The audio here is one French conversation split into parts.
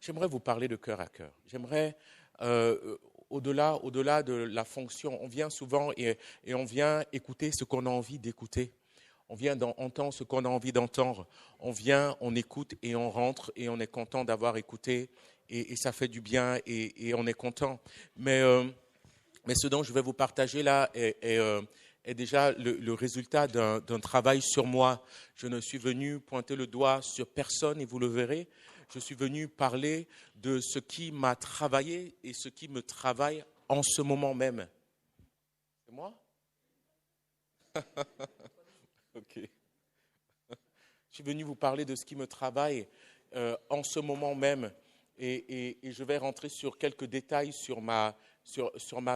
j'aimerais vous parler de cœur à cœur. J'aimerais, au-delà de la fonction, on vient souvent et on vient écouter ce qu'on a envie d'écouter. On vient entendre ce qu'on a envie d'entendre. On vient, on écoute et on rentre et on est content d'avoir écouté et ça fait du bien et on est content. Mais ce dont je vais vous partager là est déjà le résultat d'un travail sur moi. Je ne suis venu pointer le doigt sur personne et vous le verrez. Je suis venu parler de ce qui m'a travaillé et ce qui me travaille en ce moment même. C'est moi? Ok. Je suis venu vous parler de ce qui me travaille en ce moment même et je vais rentrer sur quelques détails sur ma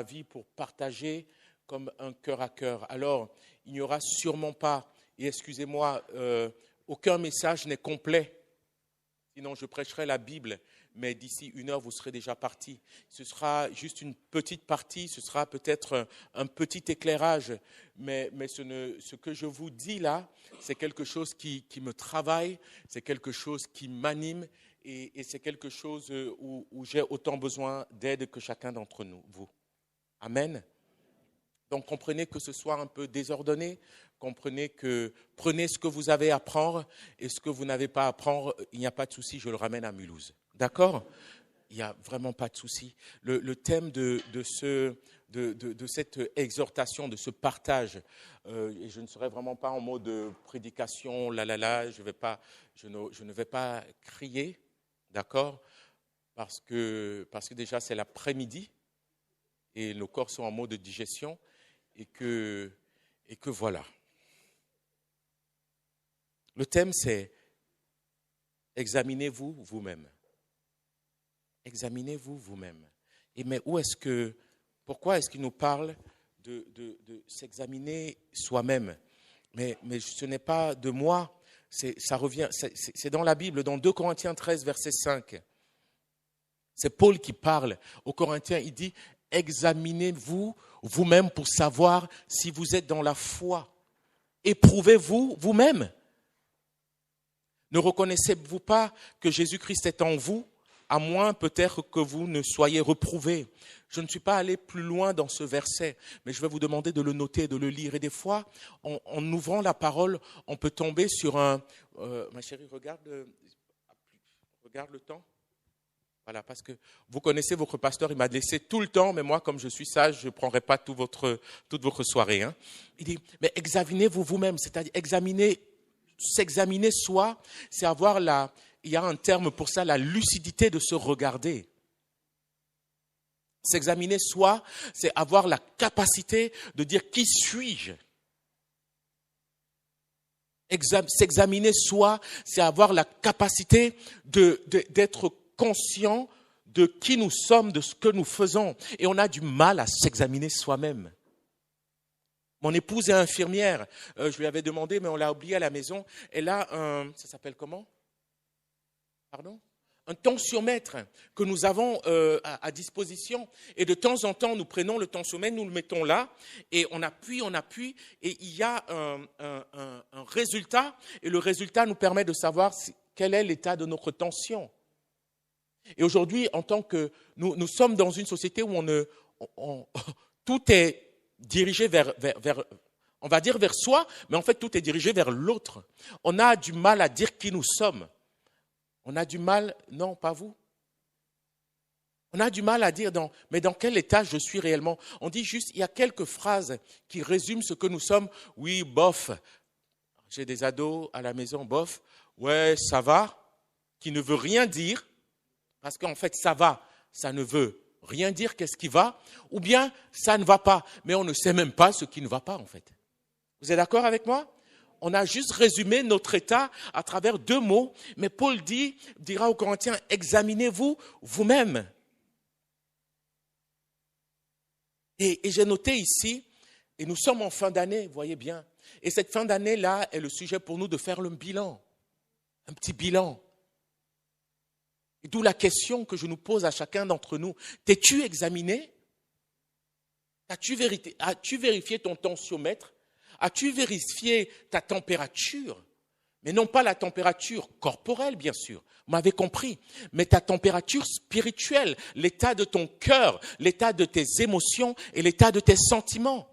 vie pour partager comme un cœur à cœur. Alors, il n'y aura sûrement pas, et excusez-moi, aucun message n'est complet. Sinon, je prêcherai la Bible, mais d'ici 1 heure, vous serez déjà partis. Ce sera juste une petite partie, ce sera peut-être un petit éclairage, mais ce que je vous dis là, c'est quelque chose qui me travaille, c'est quelque chose qui m'anime et c'est quelque chose où j'ai autant besoin d'aide que chacun d'entre nous, vous. Amen. Donc, comprenez que ce soit un peu désordonné, prenez ce que vous avez à prendre et ce que vous n'avez pas à prendre, il n'y a pas de souci, je le ramène à Mulhouse. D'accord? Il n'y a vraiment pas de souci. Le thème de cette exhortation, de ce partage, et je ne serai vraiment pas en mode prédication, je ne vais pas crier, d'accord? Parce que déjà c'est l'après-midi et nos corps sont en mode digestion et que voilà. Le thème, c'est examinez-vous vous-même. Examinez-vous vous-même. Et mais pourquoi est-ce qu'il nous parle de s'examiner soi-même? Mais ce n'est pas de moi, ça revient, c'est dans la Bible, dans 2 Corinthiens 13, verset 5. C'est Paul qui parle aux Corinthiens, il dit examinez-vous vous-même pour savoir si vous êtes dans la foi. Éprouvez-vous vous-même. Ne reconnaissez-vous pas que Jésus-Christ est en vous, à moins peut-être que vous ne soyez reprouvés? Je ne suis pas allé plus loin dans ce verset, mais je vais vous demander de le noter, de le lire. Et des fois, en ouvrant la parole, on peut tomber sur ma chérie, regarde le temps. Voilà, parce que vous connaissez votre pasteur, il m'a laissé tout le temps, mais moi, comme je suis sage, je ne prendrai pas toute votre soirée. Hein. Il dit, mais examinez-vous vous-même, c'est-à-dire s'examiner soi, c'est avoir il y a un terme pour ça, la lucidité de se regarder. S'examiner soi, c'est avoir la capacité de dire qui suis-je. S'examiner soi, c'est avoir la capacité d'être conscient de qui nous sommes, de ce que nous faisons. Et on a du mal à s'examiner soi-même. Mon épouse est infirmière. Je lui avais demandé, mais on l'a oublié à la maison. Elle a ça s'appelle comment? Pardon? Un tensiomètre que nous avons à disposition. Et de temps en temps, nous prenons le tensiomètre, nous le mettons là, et on appuie, et il y a un résultat. Et le résultat nous permet de savoir quel est l'état de notre tension. Et aujourd'hui, en tant que nous sommes dans une société où tout est dirigé vers, on va dire vers soi, mais en fait tout est dirigé vers l'autre. On a du mal à dire qui nous sommes. On a du mal, non, pas vous. On a du mal à dire, mais dans quel état je suis réellement? On dit juste, il y a quelques phrases qui résument ce que nous sommes. Oui, bof. J'ai des ados à la maison, bof. Ouais, ça va, qui ne veut rien dire. Parce qu'en fait, ça va, ça ne veut rien dire qu'est-ce qui va, ou bien ça ne va pas, mais on ne sait même pas ce qui ne va pas en fait. Vous êtes d'accord avec moi? On a juste résumé notre état à travers 2 mots, mais Paul dira aux Corinthiens, examinez-vous vous-même. Et j'ai noté ici, et nous sommes en fin d'année, vous voyez bien, et cette fin d'année-là est le sujet pour nous de faire le bilan, un petit bilan. Et d'où la question que je nous pose à chacun d'entre nous. T'es-tu examiné? As-tu vérifié ton tensiomètre? As-tu vérifié ta température? Mais non pas la température corporelle, bien sûr, vous m'avez compris, mais ta température spirituelle, l'état de ton cœur, l'état de tes émotions et l'état de tes sentiments.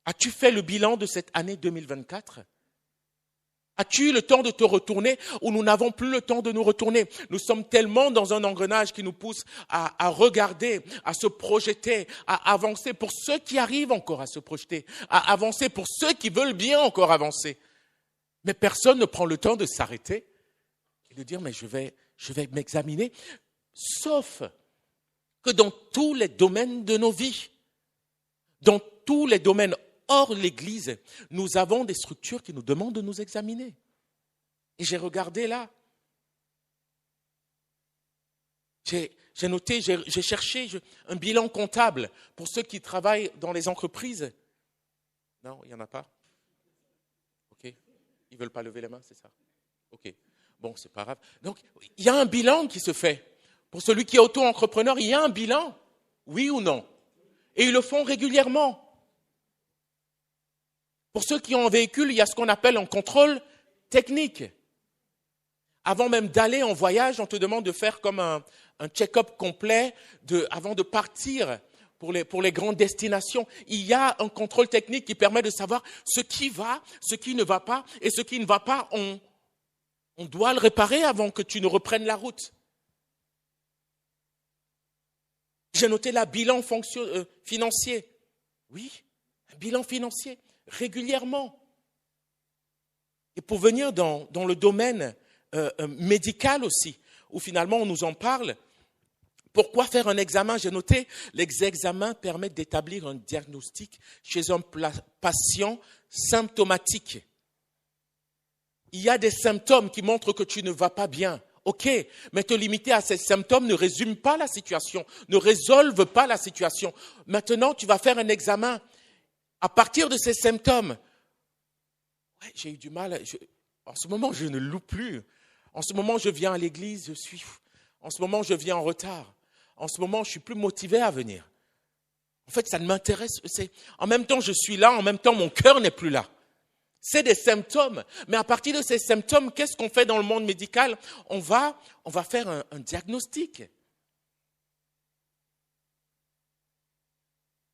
As-tu fait le bilan de cette année 2024 ? As-tu eu le temps de te retourner ou nous n'avons plus le temps de nous retourner? Nous sommes tellement dans un engrenage qui nous pousse à regarder, à se projeter, à avancer pour ceux qui arrivent encore à se projeter, à avancer pour ceux qui veulent bien encore avancer. Mais personne ne prend le temps de s'arrêter et de dire mais je vais m'examiner, sauf que dans tous les domaines de nos vies, dans tous les domaines hors l'Église, nous avons des structures qui nous demandent de nous examiner. Et j'ai regardé là. J'ai noté, j'ai cherché un bilan comptable pour ceux qui travaillent dans les entreprises. Non, il n'y en a pas. OK. Ils ne veulent pas lever les mains, c'est ça? OK. Bon, c'est pas grave. Donc, il y a un bilan qui se fait. Pour celui qui est auto-entrepreneur, il y a un bilan. Oui ou non? Et ils le font régulièrement. Pour ceux qui ont un véhicule, il y a ce qu'on appelle un contrôle technique. Avant même d'aller en voyage, on te demande de faire comme un check-up complet avant de partir pour les grandes destinations. Il y a un contrôle technique qui permet de savoir ce qui va, ce qui ne va pas. Et ce qui ne va pas, on doit le réparer avant que tu ne reprennes la route. J'ai noté là, bilan financier. Oui, un bilan financier. Régulièrement. Et pour venir dans le domaine médical aussi, où finalement on nous en parle, pourquoi faire un examen? J'ai noté, les examens permettent d'établir un diagnostic chez un patient symptomatique. Il y a des symptômes qui montrent que tu ne vas pas bien. OK, mais te limiter à ces symptômes ne résume pas la situation, ne résolve pas la situation. Maintenant, tu vas faire un examen. À partir de ces symptômes, ouais, j'ai eu du mal. En ce moment, je ne loue plus. En ce moment, je viens à l'église, en ce moment, je viens en retard. En ce moment, je suis plus motivé à venir. En fait, ça ne m'intéresse. En même temps, je suis là, en même temps, mon cœur n'est plus là. C'est des symptômes. Mais à partir de ces symptômes, qu'est-ce qu'on fait dans le monde médical? On va faire un diagnostic.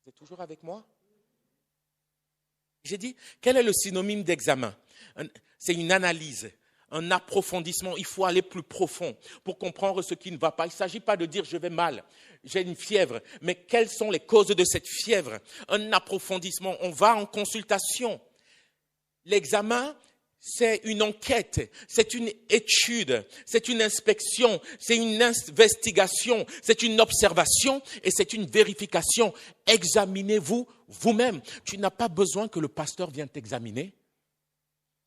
Vous êtes toujours avec moi? J'ai dit, quel est le synonyme d'examen? C'est une analyse, un approfondissement. Il faut aller plus profond pour comprendre ce qui ne va pas. Il ne s'agit pas de dire je vais mal, j'ai une fièvre, mais quelles sont les causes de cette fièvre? Un approfondissement, on va en consultation. L'examen, c'est une enquête, c'est une étude, c'est une inspection, c'est une investigation, c'est une observation et c'est une vérification. Examinez-vous vous-même. Tu n'as pas besoin que le pasteur vienne t'examiner.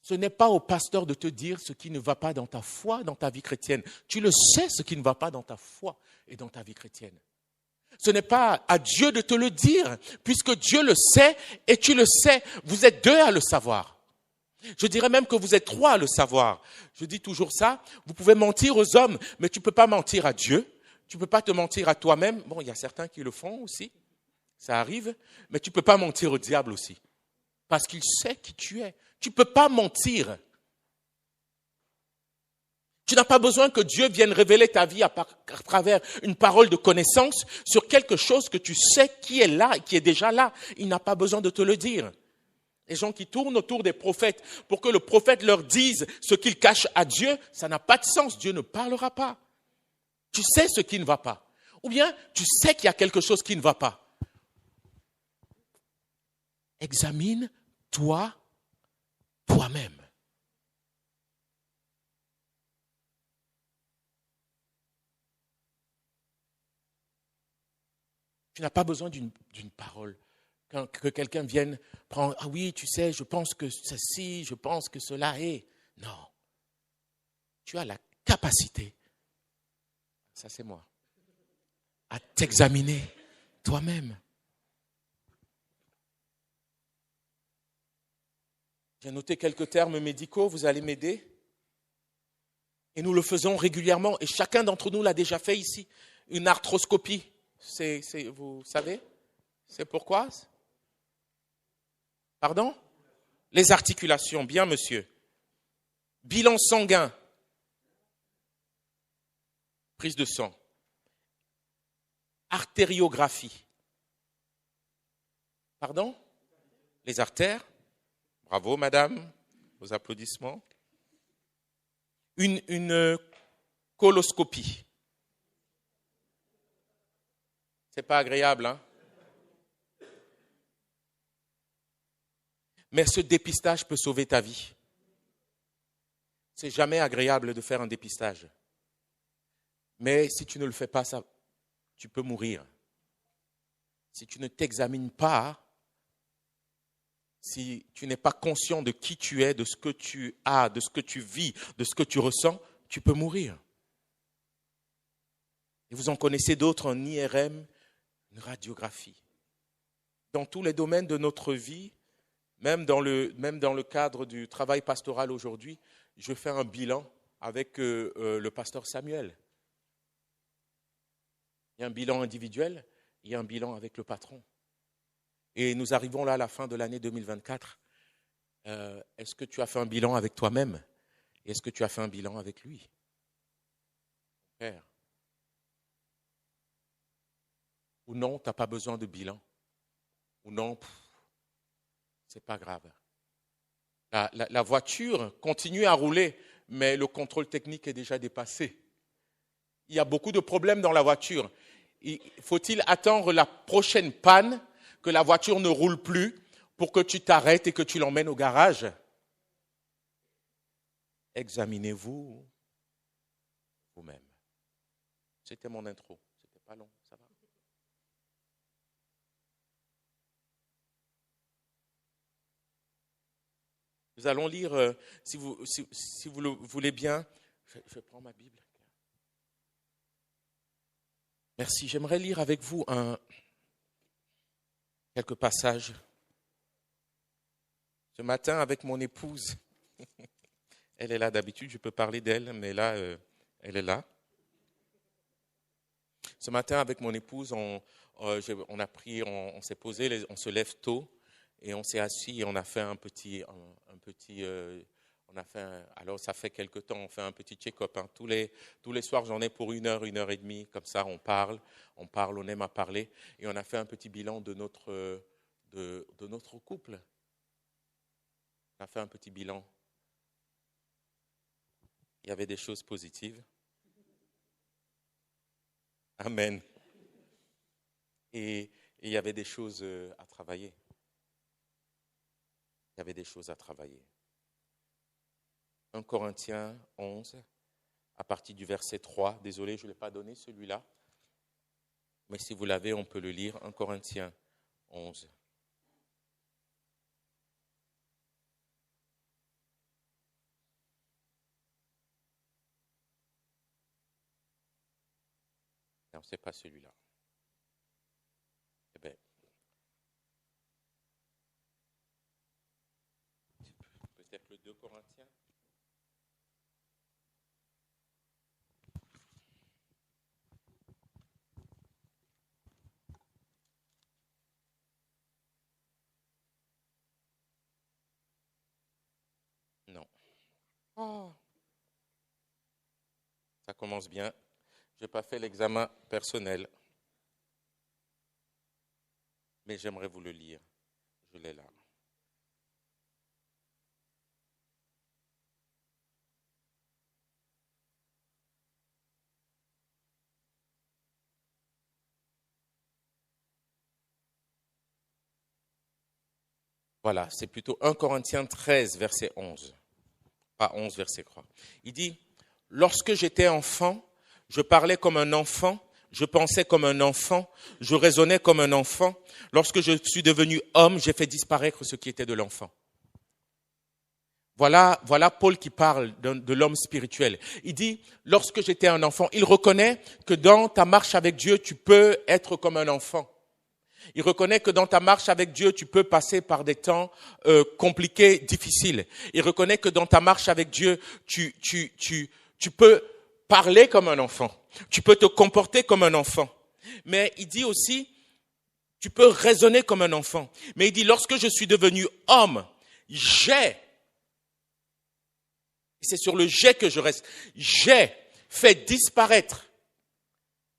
Ce n'est pas au pasteur de te dire ce qui ne va pas dans ta foi, dans ta vie chrétienne. Tu le sais ce qui ne va pas dans ta foi et dans ta vie chrétienne. Ce n'est pas à Dieu de te le dire, puisque Dieu le sait et tu le sais. Vous êtes deux à le savoir. Je dirais même que vous êtes trois à le savoir. Je dis toujours ça. Vous pouvez mentir aux hommes, mais tu ne peux pas mentir à Dieu. Tu ne peux pas te mentir à toi-même. Bon, il y a certains qui le font aussi. Ça arrive. Mais tu ne peux pas mentir au diable aussi. Parce qu'il sait qui tu es. Tu ne peux pas mentir. Tu n'as pas besoin que Dieu vienne révéler ta vie à travers une parole de connaissance sur quelque chose que tu sais qui est là et qui est déjà là. Il n'a pas besoin de te le dire. Les gens qui tournent autour des prophètes pour que le prophète leur dise ce qu'ils cachent à Dieu, ça n'a pas de sens. Dieu ne parlera pas. Tu sais ce qui ne va pas. Ou bien tu sais qu'il y a quelque chose qui ne va pas. Examine-toi toi-même. Tu n'as pas besoin d'une parole. Que quelqu'un vienne prendre, ah oui, tu sais, je pense que ceci, je pense que cela est. Non. Tu as la capacité, ça c'est moi, à t'examiner toi-même. J'ai noté quelques termes médicaux, vous allez m'aider. Et nous le faisons régulièrement, et chacun d'entre nous l'a déjà fait ici. Une arthroscopie, vous savez, c'est pourquoi? Pardon? Les articulations, bien monsieur. Bilan sanguin. Prise de sang. Artériographie. Pardon? Les artères. Bravo, madame. Vos applaudissements. Une coloscopie. C'est pas agréable, hein? Mais ce dépistage peut sauver ta vie. C'est jamais agréable de faire un dépistage. Mais si tu ne le fais pas, tu peux mourir. Si tu ne t'examines pas, si tu n'es pas conscient de qui tu es, de ce que tu as, de ce que tu vis, de ce que tu ressens, tu peux mourir. Et vous en connaissez d'autres en IRM, une radiographie. Dans tous les domaines de notre vie, même dans le cadre du travail pastoral aujourd'hui, je fais un bilan avec le pasteur Samuel. Il y a un bilan individuel, il y a un bilan avec le patron. Et nous arrivons là à la fin de l'année 2024. Est-ce que tu as fait un bilan avec toi-même? Est-ce que tu as fait un bilan avec lui? Père. Ou non, tu n'as pas besoin de bilan. Ou non, c'est pas grave. La voiture continue à rouler, mais le contrôle technique est déjà dépassé. Il y a beaucoup de problèmes dans la voiture. Faut-il attendre la prochaine panne, que la voiture ne roule plus, pour que tu t'arrêtes et que tu l'emmènes au garage? Examinez-vous vous-même. C'était mon intro. C'était pas long, ça va? Nous allons lire, si vous le voulez bien, je prends ma Bible. Merci. J'aimerais lire avec vous quelques passages. Ce matin, avec mon épouse, elle est là d'habitude, je peux parler d'elle, mais là, elle est là. Ce matin, avec mon épouse, on s'est posé, on se lève tôt. Et on s'est assis et on a fait alors ça fait quelque temps, on fait un petit check-up. Hein. Tous les soirs, j'en ai pour 1 heure, 1 heure et demie. Comme ça, on parle, on aime à parler. Et on a fait un petit bilan de notre couple. On a fait un petit bilan. Il y avait des choses positives. Amen. Et il y avait des choses à travailler. Il y avait des choses à travailler. 1 Corinthiens 11, à partir du verset 3. Désolé, je ne l'ai pas donné celui-là. Mais si vous l'avez, on peut le lire. 1 Corinthiens 11. Non, ce n'est pas celui-là. Eh bien, peut-être le 2 Corinthiens. Non. Oh. Ça commence bien. Je n'ai pas fait l'examen personnel. Mais j'aimerais vous le lire. Je l'ai là. Voilà, c'est plutôt 1 Corinthiens 13, verset 11. Pas 11, verset 3. Il dit, « Lorsque j'étais enfant, je parlais comme un enfant, je pensais comme un enfant, je raisonnais comme un enfant. Lorsque je suis devenu homme, j'ai fait disparaître ce qui était de l'enfant. » Voilà Paul qui parle de l'homme spirituel. Il dit, lorsque j'étais un enfant, il reconnaît que dans ta marche avec Dieu, tu peux être comme un enfant. Il reconnaît que dans ta marche avec Dieu, tu peux passer par des temps compliqués, difficiles. Il reconnaît que dans ta marche avec Dieu, tu peux parler comme un enfant. Tu peux te comporter comme un enfant. Mais il dit aussi, tu peux raisonner comme un enfant. Mais il dit, lorsque je suis devenu homme, j'ai C'est sur le j'ai que je reste. J'ai fait disparaître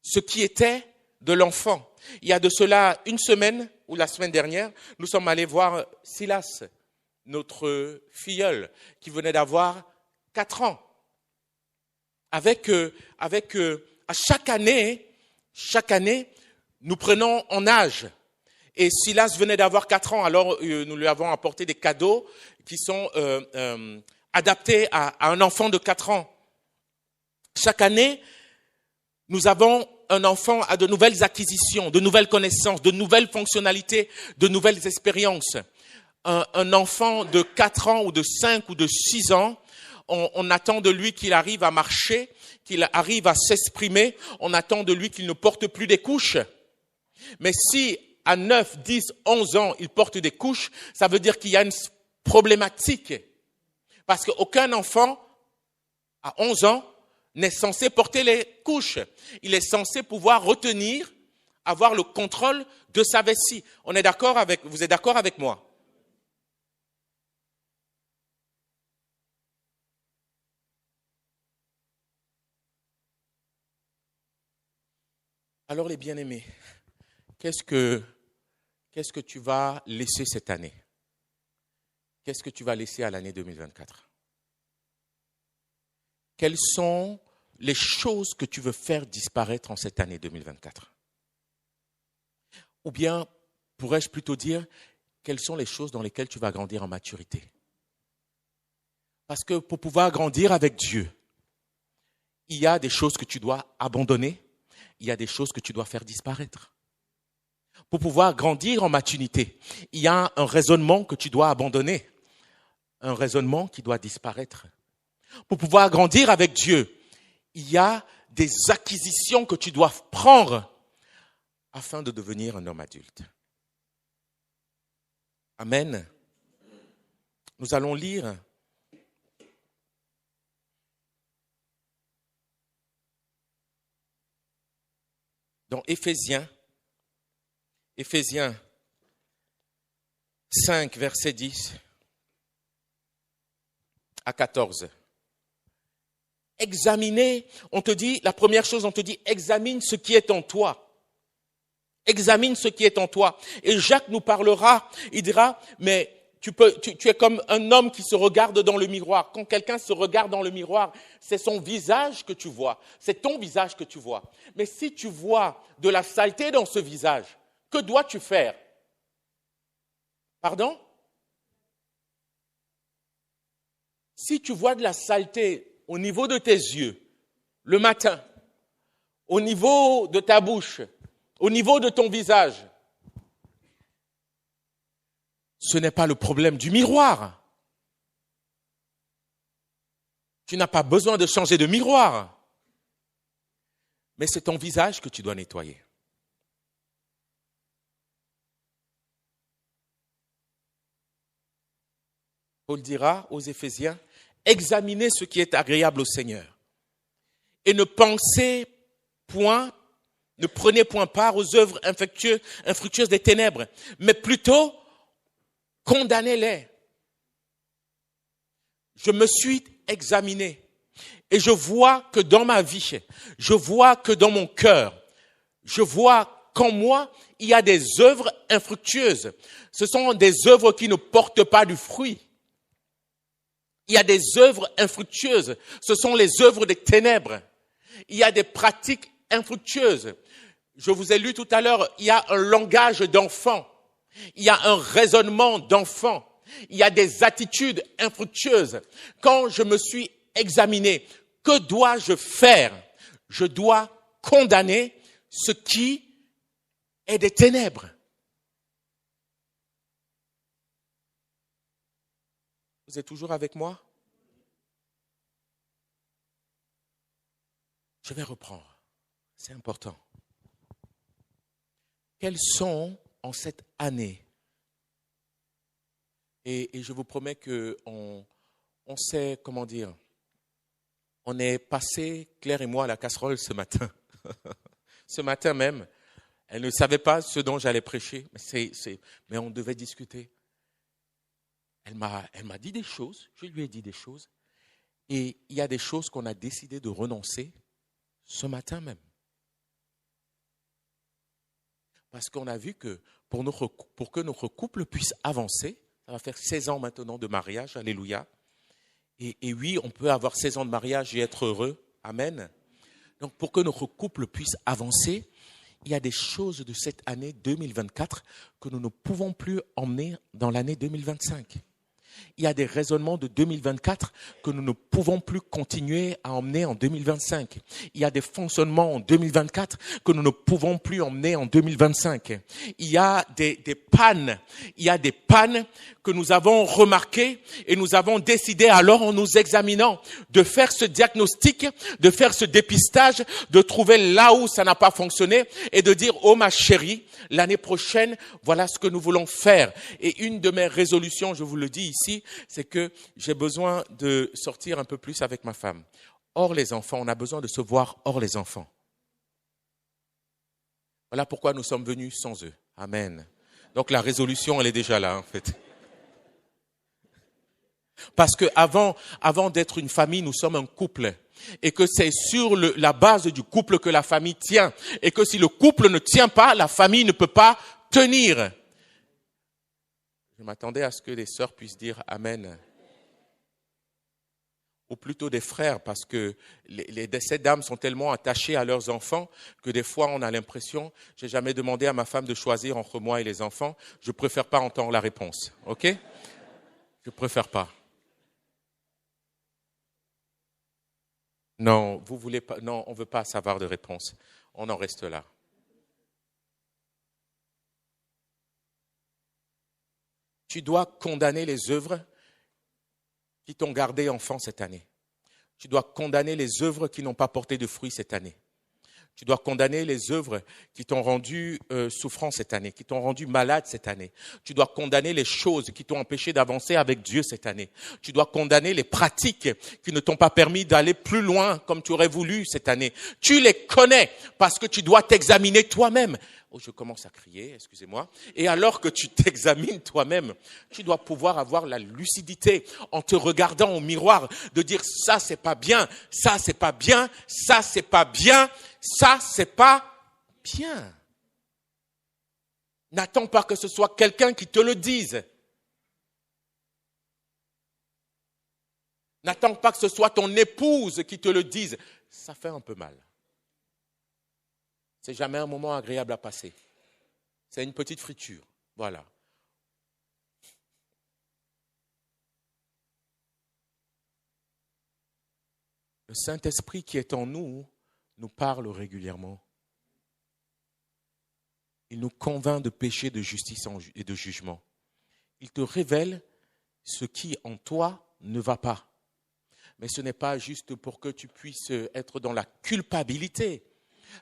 ce qui était de l'enfant. Il y a de cela une semaine, ou la semaine dernière, nous sommes allés voir Silas, notre filleul, qui venait d'avoir 4 ans. À chaque année, nous prenons en âge. Et Silas venait d'avoir 4 ans, alors nous lui avons apporté des cadeaux qui sont adaptés à un enfant de 4 ans. Chaque année, nous avons un enfant à de nouvelles acquisitions, de nouvelles connaissances, de nouvelles fonctionnalités, de nouvelles expériences. Un enfant de 4 ans ou de 5 ou de 6 ans, on attend de lui qu'il arrive à marcher, qu'il arrive à s'exprimer, on attend de lui qu'il ne porte plus des couches. Mais si à 9, 10, 11 ans, il porte des couches, ça veut dire qu'il y a une problématique. Parce qu'aucun enfant, à 11 ans, n'est censé porter les couches. Il est censé pouvoir retenir, avoir le contrôle de sa vessie. Vous êtes d'accord avec moi? Alors les bien-aimés, qu'est-ce que tu vas laisser cette année? Qu'est-ce que tu vas laisser à l'année 2024? Quelles sont les choses que tu veux faire disparaître en cette année 2024? Ou bien, pourrais-je plutôt dire, quelles sont les choses dans lesquelles tu vas grandir en maturité? Parce que pour pouvoir grandir avec Dieu, il y a des choses que tu dois abandonner, il y a des choses que tu dois faire disparaître. Pour pouvoir grandir en maturité, il y a un raisonnement que tu dois abandonner, un raisonnement qui doit disparaître. Pour pouvoir grandir avec Dieu, il y a des acquisitions que tu dois prendre afin de devenir un homme adulte. Amen. Nous allons lire dans Éphésiens 5, verset 10 à 14. Examiner, la première chose, on te dit, examine ce qui est en toi. Examine ce qui est en toi. Et Jacques nous parlera, il dira, mais tu es comme un homme qui se regarde dans le miroir. Quand quelqu'un se regarde dans le miroir, c'est son visage que tu vois. C'est ton visage que tu vois. Mais si tu vois de la saleté dans ce visage, que dois-tu faire? Pardon? Si tu vois de la saleté au niveau de tes yeux, le matin, au niveau de ta bouche, au niveau de ton visage, ce n'est pas le problème du miroir. Tu n'as pas besoin de changer de miroir. Mais c'est ton visage que tu dois nettoyer. Paul dira aux Éphésiens, examinez ce qui est agréable au Seigneur. Et ne prenez point part aux œuvres infructueuses des ténèbres, mais plutôt condamnez-les. Je me suis examiné et je vois que dans ma vie, je vois que dans mon cœur, je vois qu'en moi, il y a des œuvres infructueuses. Ce sont des œuvres qui ne portent pas du fruit. Il y a des œuvres infructueuses. Ce sont les œuvres des ténèbres. Il y a des pratiques infructueuses. Je vous ai lu tout à l'heure, il y a un langage d'enfant. Il y a un raisonnement d'enfant. Il y a des attitudes infructueuses. Quand je me suis examiné, que dois-je faire? Je dois condamner ce qui est des ténèbres. Vous êtes toujours avec moi? Je vais reprendre. C'est important. Quelles sont en cette année? Et je vous promets qu'on sait, comment dire, on est passé, Claire et moi, à la casserole ce matin. Ce matin même, elle ne savait pas ce dont j'allais prêcher, mais on devait discuter. Elle m'a dit des choses, je lui ai dit des choses, Et il y a des choses qu'on a décidé de renoncer ce matin même. Parce qu'on a vu que pour que notre couple puisse avancer, ça va faire 16 ans maintenant de mariage, alléluia. Et oui, on peut avoir 16 ans de mariage et être heureux, amen. Donc pour que notre couple puisse avancer, il y a des choses de cette année 2024 que nous ne pouvons plus emmener dans l'année 2025. Il y a des raisonnements de 2024 que nous ne pouvons plus continuer à emmener en 2025. Il y a des fonctionnements en 2024 que nous ne pouvons plus emmener en 2025. Il y a des pannes. Il y a des pannes que nous avons remarquées et nous avons décidé alors en nous examinant de faire ce diagnostic, de faire ce dépistage, de trouver là où ça n'a pas fonctionné et de dire, oh ma chérie, l'année prochaine, voilà ce que nous voulons faire. Et une de mes résolutions, je vous le dis ici, c'est que j'ai besoin de sortir un peu plus avec ma femme. Hors les enfants, on a besoin de se voir hors les enfants. Voilà pourquoi nous sommes venus sans eux. Amen. Donc la résolution, elle est déjà là, en fait. Parce que avant d'être une famille, nous sommes un couple. Et que c'est sur la base du couple que la famille tient. Et que si le couple ne tient pas, la famille ne peut pas tenir. Je m'attendais à ce que les sœurs puissent dire Amen. Ou plutôt des frères, parce que ces dames sont tellement attachées à leurs enfants que des fois on a l'impression, j'ai jamais demandé à ma femme de choisir entre moi et les enfants, je préfère pas entendre la réponse, ok? Je préfère pas. Non, vous voulez pas, non, on veut pas savoir de réponse, on en reste là. Tu dois condamner les œuvres qui t'ont gardé enfant cette année. Tu dois condamner les œuvres qui n'ont pas porté de fruits cette année. Tu dois condamner les œuvres qui t'ont rendu souffrant cette année, qui t'ont rendu malade cette année. Tu dois condamner les choses qui t'ont empêché d'avancer avec Dieu cette année. Tu dois condamner les pratiques qui ne t'ont pas permis d'aller plus loin comme tu aurais voulu cette année. Tu les connais parce que tu dois t'examiner toi-même. Oh, je commence à crier, excusez-moi. Et alors que tu t'examines toi-même, tu dois pouvoir avoir la lucidité en te regardant au miroir, de dire ça c'est pas bien, ça c'est pas bien, ça c'est pas bien, ça c'est pas bien. N'attends pas que ce soit quelqu'un qui te le dise. N'attends pas que ce soit ton épouse qui te le dise. Ça fait un peu mal. C'est jamais un moment agréable à passer. C'est une petite friture. Voilà. Le Saint-Esprit qui est en nous nous parle régulièrement. Il nous convainc de péché, de justice et de jugement. Il te révèle ce qui en toi ne va pas. Mais ce n'est pas juste pour que tu puisses être dans la culpabilité.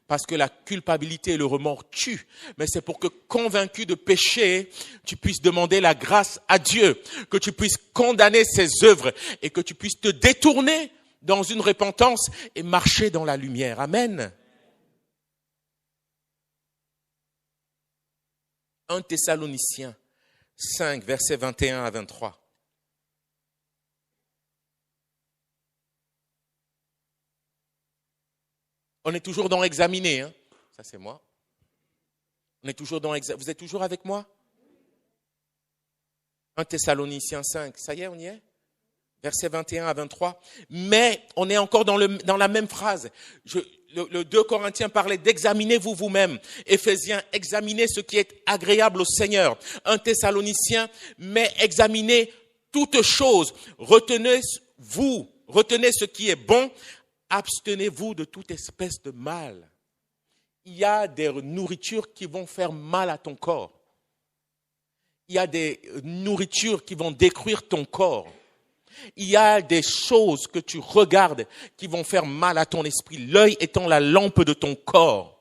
Parce que la culpabilité et le remords tuent, mais c'est pour que, convaincu de péché, tu puisses demander la grâce à Dieu, que tu puisses condamner ses œuvres et que tu puisses te détourner dans une repentance et marcher dans la lumière. Amen. 1 Thessaloniciens 5, versets 21 à 23. On est toujours dans examiner, hein. Ça c'est moi. On est toujours dans examiner. Vous êtes toujours avec moi? 1 Thessaloniciens 5, ça y est, on y est? Versets 21 à 23. Mais on est encore dans la même phrase. Le 2 Corinthiens parlait d'examiner vous-même. Éphésiens, examinez ce qui est agréable au Seigneur. 1 Thessaloniciens, mais examinez toutes choses. Retenez ce qui est bon. Abstenez-vous de toute espèce de mal. Il y a des nourritures qui vont faire mal à ton corps. Il y a des nourritures qui vont détruire ton corps. Il y a des choses que tu regardes qui vont faire mal à ton esprit, l'œil étant la lampe de ton corps.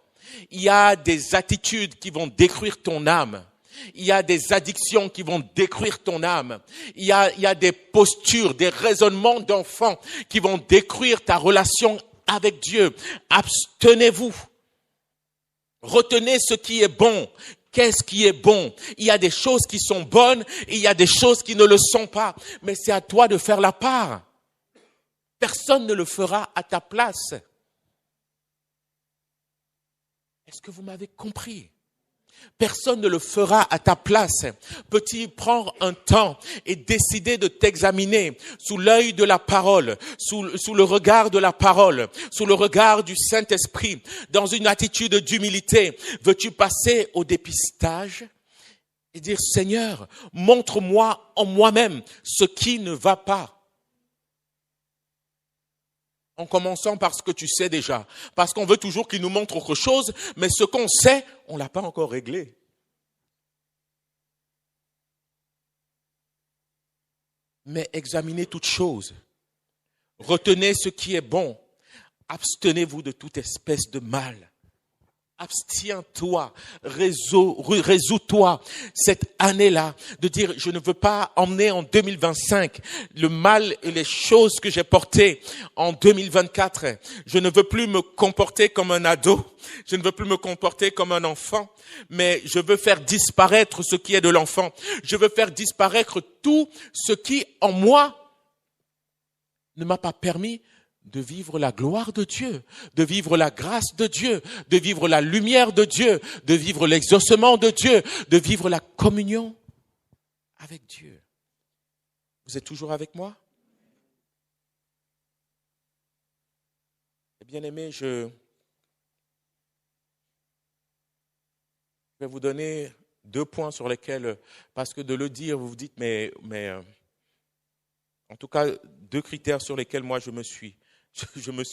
Il y a des attitudes qui vont détruire ton âme. Il y a des addictions qui vont détruire ton âme. Il y a des postures, des raisonnements d'enfants qui vont détruire ta relation avec Dieu. Abstenez-vous. Retenez ce qui est bon. Qu'est-ce qui est bon? Il y a des choses qui sont bonnes et il y a des choses qui ne le sont pas. Mais c'est à toi de faire la part. Personne ne le fera à ta place. Est-ce que vous m'avez compris? Personne ne le fera à ta place. Peux-tu prendre un temps et décider de t'examiner sous l'œil de la parole, sous le regard de la parole, sous le regard du Saint-Esprit, dans une attitude d'humilité? Veux-tu passer au dépistage et dire, Seigneur, montre-moi en moi-même ce qui ne va pas? En commençant par ce que tu sais déjà. Parce qu'on veut toujours qu'il nous montre autre chose, mais ce qu'on sait, on ne l'a pas encore réglé. Mais examinez toutes choses. Retenez ce qui est bon. Abstenez-vous de toute espèce de mal. Abstiens-toi, résous-toi cette année-là de dire je ne veux pas emmener en 2025 le mal et les choses que j'ai portées en 2024. Je ne veux plus me comporter comme un ado, je ne veux plus me comporter comme un enfant, mais je veux faire disparaître ce qui est de l'enfant. Je veux faire disparaître tout ce qui en moi ne m'a pas permis de vivre la gloire de Dieu, de vivre la grâce de Dieu, de vivre la lumière de Dieu, de vivre l'exaucement de Dieu, de vivre la communion avec Dieu. Vous êtes toujours avec moi? Bien-aimés, je vais vous donner 2 points sur lesquels, parce que de le dire, vous vous dites, mais en tout cas, 2 critères sur lesquels moi je me suis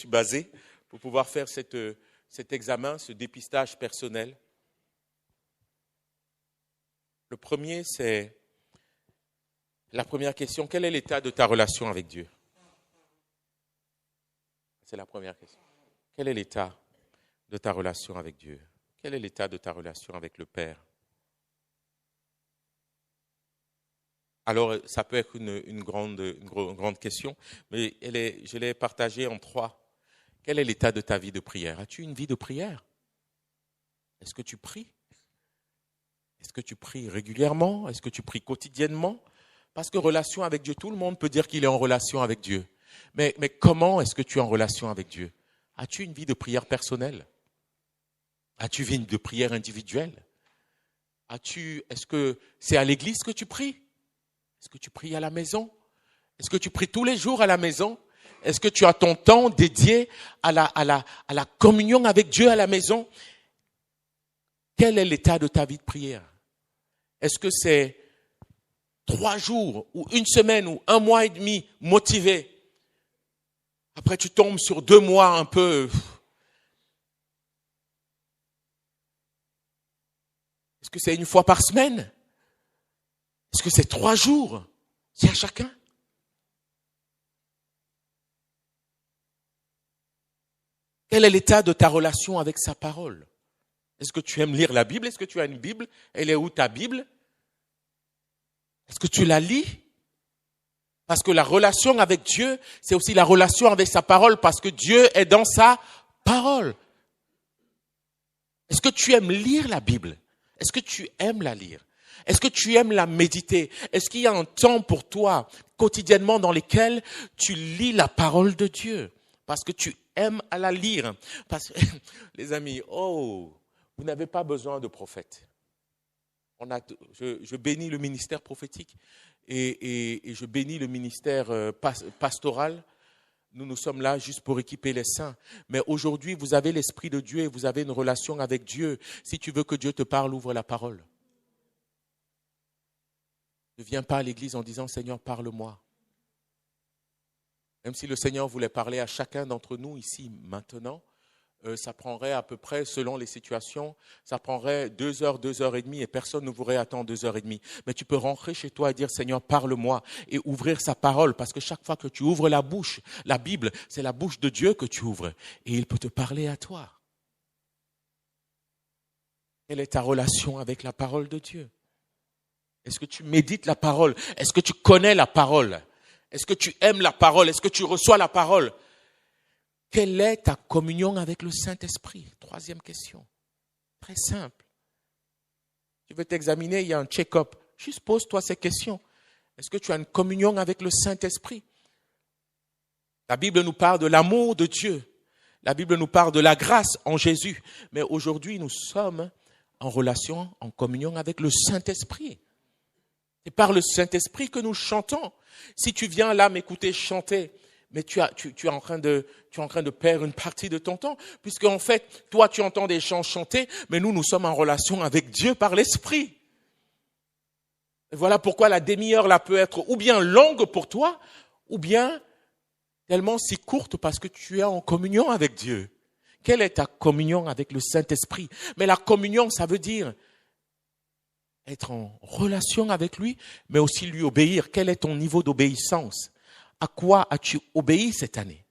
basé pour pouvoir faire cet examen, ce dépistage personnel. Le premier, c'est la première question. Quel est l'état de ta relation avec Dieu? C'est la première question. Quel est l'état de ta relation avec Dieu? Quel est l'état de ta relation avec le Père? Alors, ça peut être une grande question, mais je l'ai partagée en 3. Quel est l'état de ta vie de prière? As-tu une vie de prière? Est-ce que tu pries? Est-ce que tu pries régulièrement? Est-ce que tu pries quotidiennement? Parce que relation avec Dieu, tout le monde peut dire qu'il est en relation avec Dieu. Mais comment est-ce que tu es en relation avec Dieu? As-tu une vie de prière personnelle? As-tu une vie de prière individuelle? Est-ce que c'est à l'église que tu pries? Est-ce que tu pries à la maison? Est-ce que tu pries tous les jours à la maison? Est-ce que tu as ton temps dédié à la communion avec Dieu à la maison? Quel est l'état de ta vie de prière? Est-ce que c'est 3 jours ou 1 semaine ou 1 mois et demi motivé? Après tu tombes sur 2 mois un peu. Est-ce que c'est 1 fois par semaine? Est-ce que c'est 3 jours? C'est à chacun. Quel est l'état de ta relation avec sa parole? Est-ce que tu aimes lire la Bible? Est-ce que tu as une Bible? Elle est où ta Bible? Est-ce que tu la lis? Parce que la relation avec Dieu, c'est aussi la relation avec sa parole, parce que Dieu est dans sa parole. Est-ce que tu aimes lire la Bible? Est-ce que tu aimes la lire? Est-ce que tu aimes la méditer? Est-ce qu'il y a un temps pour toi, quotidiennement, dans lequel tu lis la parole de Dieu? Parce que tu aimes à la lire. Parce que, les amis, vous n'avez pas besoin de prophètes. Je bénis le ministère prophétique et je bénis le ministère pastoral. Nous sommes là juste pour équiper les saints. Mais aujourd'hui, vous avez l'Esprit de Dieu et vous avez une relation avec Dieu. Si tu veux que Dieu te parle, ouvre la parole. Ne viens pas à l'église en disant « Seigneur, parle-moi ». Même si le Seigneur voulait parler à chacun d'entre nous ici maintenant, ça prendrait à peu près, selon les situations, ça prendrait 2 heures, 2 heures et demie et personne ne voudrait attendre 2 heures et demie. Mais tu peux rentrer chez toi et dire Seigneur, parle-moi et ouvrir sa parole parce que chaque fois que tu ouvres la bouche, la Bible, c'est la bouche de Dieu que tu ouvres et il peut te parler à toi. Quelle est ta relation avec la parole de Dieu? Est-ce que tu médites la parole? Est-ce que tu connais la parole? Est-ce que tu aimes la parole? Est-ce que tu reçois la parole? Quelle est ta communion avec le Saint-Esprit? 3e question. Très simple. Tu veux t'examiner, il y a un check-up. Juste pose-toi ces questions. Est-ce que tu as une communion avec le Saint-Esprit? La Bible nous parle de l'amour de Dieu. La Bible nous parle de la grâce en Jésus. Mais aujourd'hui, nous sommes en relation, en communion avec le Saint-Esprit. C'est par le Saint-Esprit que nous chantons. Si tu viens là m'écouter chanter, mais tu es en train de perdre une partie de ton temps, puisque en fait, toi tu entends des chants chanter, mais nous sommes en relation avec Dieu par l'Esprit. Et voilà pourquoi la demi-heure là peut être ou bien longue pour toi, ou bien tellement si courte parce que tu es en communion avec Dieu. Quelle est ta communion avec le Saint-Esprit? Mais la communion, ça veut dire être en relation avec lui, mais aussi lui obéir. Quel est ton niveau d'obéissance? À quoi as-tu obéi cette année?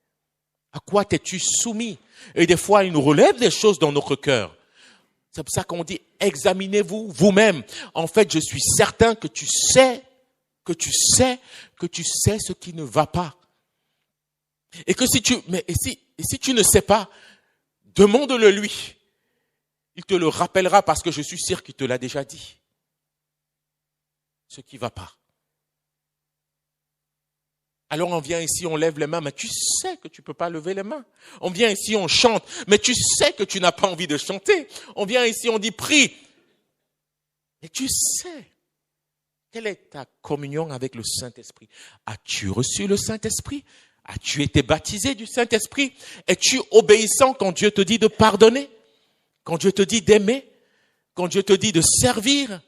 À quoi t'es-tu soumis? Et des fois, il nous relève des choses dans notre cœur. C'est pour ça qu'on dit, examinez-vous vous-même. En fait, je suis certain que tu sais ce qui ne va pas. Et que si tu ne sais pas, demande-le lui. Il te le rappellera parce que je suis sûr qu'il te l'a déjà dit. Ce qui ne va pas. Alors on vient ici, on lève les mains, mais tu sais que tu ne peux pas lever les mains. On vient ici, on chante, mais tu sais que tu n'as pas envie de chanter. On vient ici, on dit prie. Mais tu sais. Quelle est ta communion avec le Saint-Esprit? As-tu reçu le Saint-Esprit? As-tu été baptisé du Saint-Esprit? Es-tu obéissant quand Dieu te dit de pardonner? Quand Dieu te dit d'aimer? Quand Dieu te dit de servir?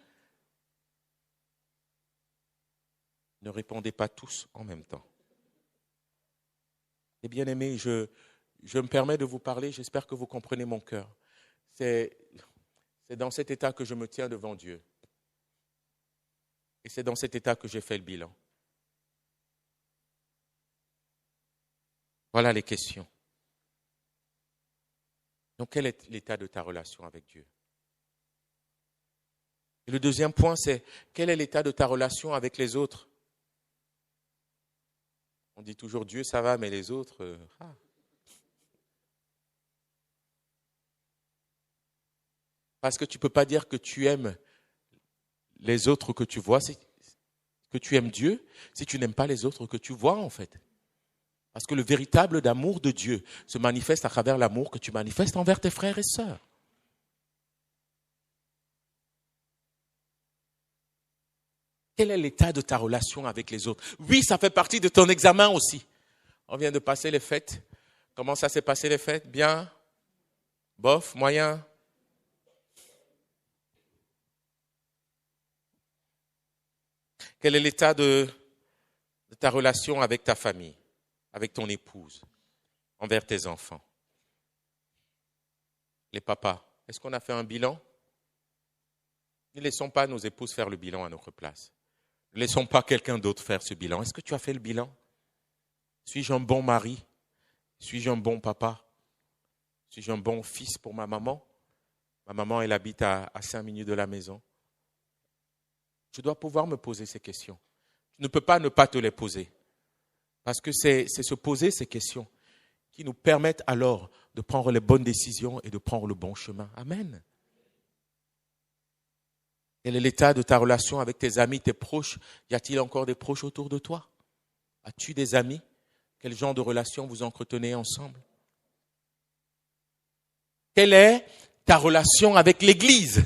Ne répondez pas tous en même temps. Et bien aimés, je me permets de vous parler, j'espère que vous comprenez mon cœur. C'est dans cet état que je me tiens devant Dieu. Et c'est dans cet état que j'ai fait le bilan. Voilà les questions. Donc, quel est l'état de ta relation avec Dieu? Et le deuxième point, c'est quel est l'état de ta relation avec les autres? On dit toujours Dieu, ça va, mais les autres... Parce que tu ne peux pas dire que tu aimes les autres que tu vois, que tu aimes Dieu, si tu n'aimes pas les autres que tu vois, en fait. Parce que le véritable amour de Dieu se manifeste à travers l'amour que tu manifestes envers tes frères et sœurs. Quel est l'état de ta relation avec les autres? Oui, ça fait partie de ton examen aussi. On vient de passer les fêtes. Comment ça s'est passé les fêtes? Bien? Bof? Moyen? Quel est l'état de ta relation avec ta famille, avec ton épouse, envers tes enfants? Les papas, est-ce qu'on a fait un bilan? Ne laissons pas nos épouses faire le bilan à notre place. Ne laissons pas quelqu'un d'autre faire ce bilan. Est-ce que tu as fait le bilan? Suis-je un bon mari? Suis-je un bon papa? Suis-je un bon fils pour ma maman? Ma maman, elle habite à 5 minutes de la maison. Je dois pouvoir me poser ces questions. Tu ne peux pas ne pas te les poser. Parce que c'est se poser ces questions qui nous permettent alors de prendre les bonnes décisions et de prendre le bon chemin. Amen. Quel est l'état de ta relation avec tes amis, tes proches? Y a-t-il encore des proches autour de toi? As-tu des amis? Quel genre de relation vous entretenez ensemble? Quelle est ta relation avec l'Église?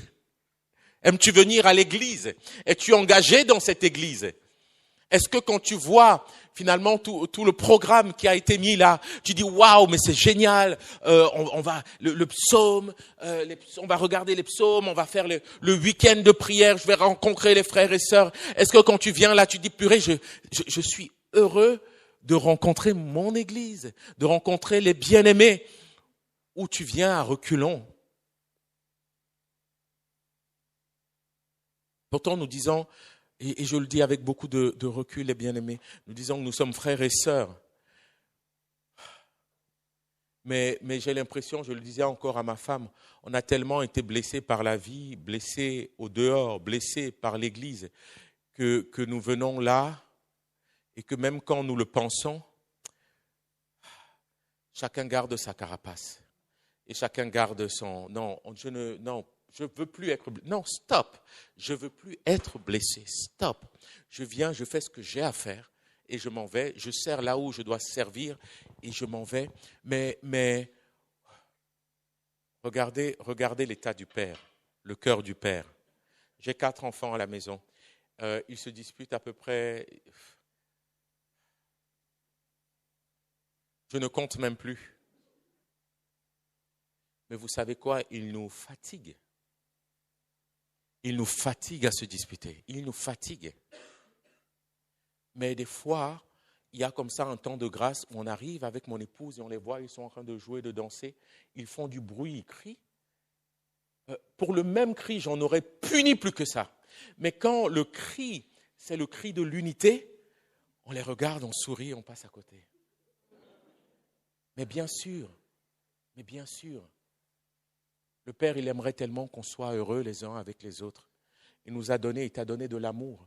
Aimes-tu venir à l'Église? Es-tu engagé dans cette Église? Est-ce que quand tu vois finalement tout le programme qui a été mis là, tu dis waouh, mais c'est génial, on va le psaume, on va regarder les psaumes, on va faire le week-end de prière, je vais rencontrer les frères et sœurs. Est-ce que quand tu viens là, tu dis purée, je suis heureux de rencontrer mon Église, de rencontrer les bien-aimés, ou tu viens à reculons? Pourtant, nous disons, et je le dis avec beaucoup de recul, les bien-aimés, nous disons que nous sommes frères et sœurs. Mais j'ai l'impression, je le disais encore à ma femme, on a tellement été blessés par la vie, blessés au dehors, blessés par l'Église, que nous venons là et que même quand nous le pensons, chacun garde sa carapace et chacun garde son... Non, je veux plus être blessé. Non, stop. Je veux plus être blessé. Stop. Je viens, je fais ce que j'ai à faire et je m'en vais. Je sers là où je dois servir et je m'en vais. Mais regardez l'état du père, le cœur du père. J'ai 4 enfants à la maison. Ils se disputent à peu près. Je ne compte même plus. Mais vous savez quoi? Ils nous fatiguent. Ils nous fatiguent à se disputer. Ils nous fatiguent. Mais des fois, il y a comme ça un temps de grâce où on arrive avec mon épouse et on les voit, ils sont en train de jouer, de danser. Ils font du bruit, ils crient. Pour le même cri, j'en aurais puni plus que ça. Mais quand le cri, c'est le cri de l'unité, on les regarde, on sourit, on passe à côté. Mais bien sûr, le Père, il aimerait tellement qu'on soit heureux les uns avec les autres. Il nous a donné, il t'a donné de l'amour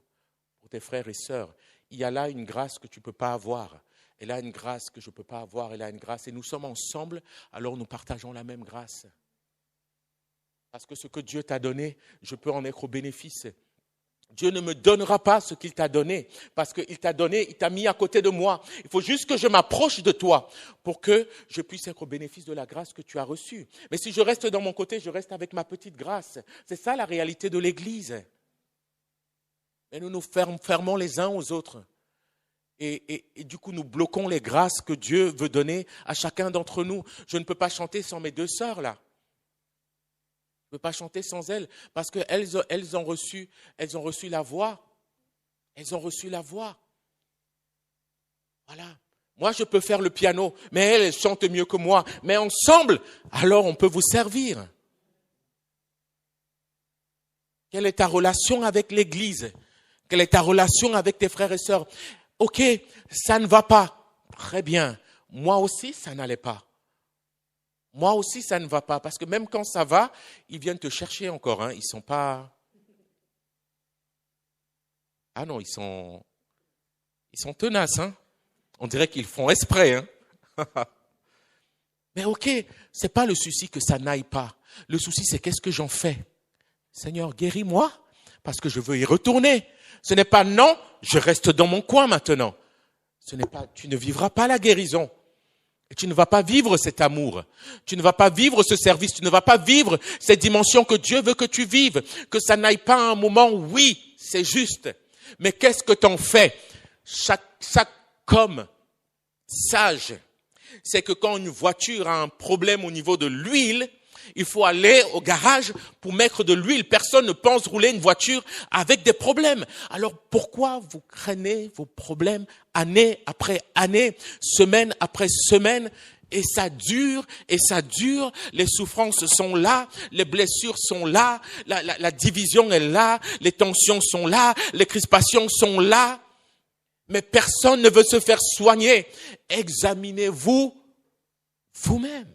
pour tes frères et sœurs. Il y a là une grâce que tu ne peux pas avoir. Elle a une grâce que je ne peux pas avoir. Elle a une grâce. Et nous sommes ensemble, alors nous partageons la même grâce. Parce que ce que Dieu t'a donné, je peux en être au bénéfice. Dieu ne me donnera pas ce qu'il t'a donné, parce qu'il t'a donné, il t'a mis à côté de moi. Il faut juste que je m'approche de toi pour que je puisse être au bénéfice de la grâce que tu as reçue. Mais si je reste dans mon côté, je reste avec ma petite grâce. C'est ça la réalité de l'Église. Et nous nous fermons les uns aux autres. Et du coup, nous bloquons les grâces que Dieu veut donner à chacun d'entre nous. Je ne peux pas chanter sans mes 2 sœurs là. Je ne peux pas chanter sans elles, parce qu'elles ont reçu la voix. Elles ont reçu la voix. Voilà. Moi, je peux faire le piano, mais elles chantent mieux que moi. Mais ensemble, alors on peut vous servir. Quelle est ta relation avec l'Église? Quelle est ta relation avec tes frères et sœurs? Ok, ça ne va pas. Très bien. Moi aussi, ça n'allait pas. Moi aussi, ça ne va pas. Parce que même quand ça va, ils viennent te chercher encore. Hein. Ils ne sont pas... Ah non, ils sont tenaces. Hein. On dirait qu'ils font exprès. Hein. Mais ok, ce n'est pas le souci que ça n'aille pas. Le souci, c'est qu'est-ce que j'en fais? Seigneur, guéris-moi, parce que je veux y retourner. Ce n'est pas non, je reste dans mon coin maintenant. Ce n'est pas, tu ne vivras pas la guérison. Et tu ne vas pas vivre cet amour. Tu ne vas pas vivre ce service. Tu ne vas pas vivre cette dimension que Dieu veut que tu vives. Que ça n'aille pas à un moment, oui, c'est juste. Mais qu'est-ce que t'en fais? Chaque homme sage, c'est que quand une voiture a un problème au niveau de l'huile, il faut aller au garage pour mettre de l'huile. Personne ne pense rouler une voiture avec des problèmes. Alors pourquoi vous craignez vos problèmes année après année, semaine après semaine? Et ça dure, les souffrances sont là, les blessures sont là, la division est là, les tensions sont là, les crispations sont là. Mais personne ne veut se faire soigner. Examinez-vous vous-même.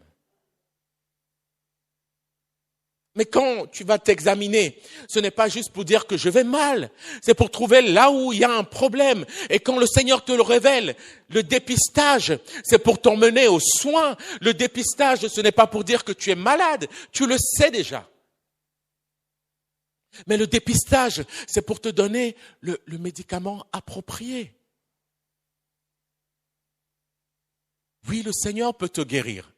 Mais quand tu vas t'examiner, ce n'est pas juste pour dire que je vais mal. C'est pour trouver là où il y a un problème. Et quand le Seigneur te le révèle, le dépistage, c'est pour t'emmener aux soins. Le dépistage, ce n'est pas pour dire que tu es malade. Tu le sais déjà. Mais le dépistage, c'est pour te donner le médicament approprié. Oui, le Seigneur peut te guérir.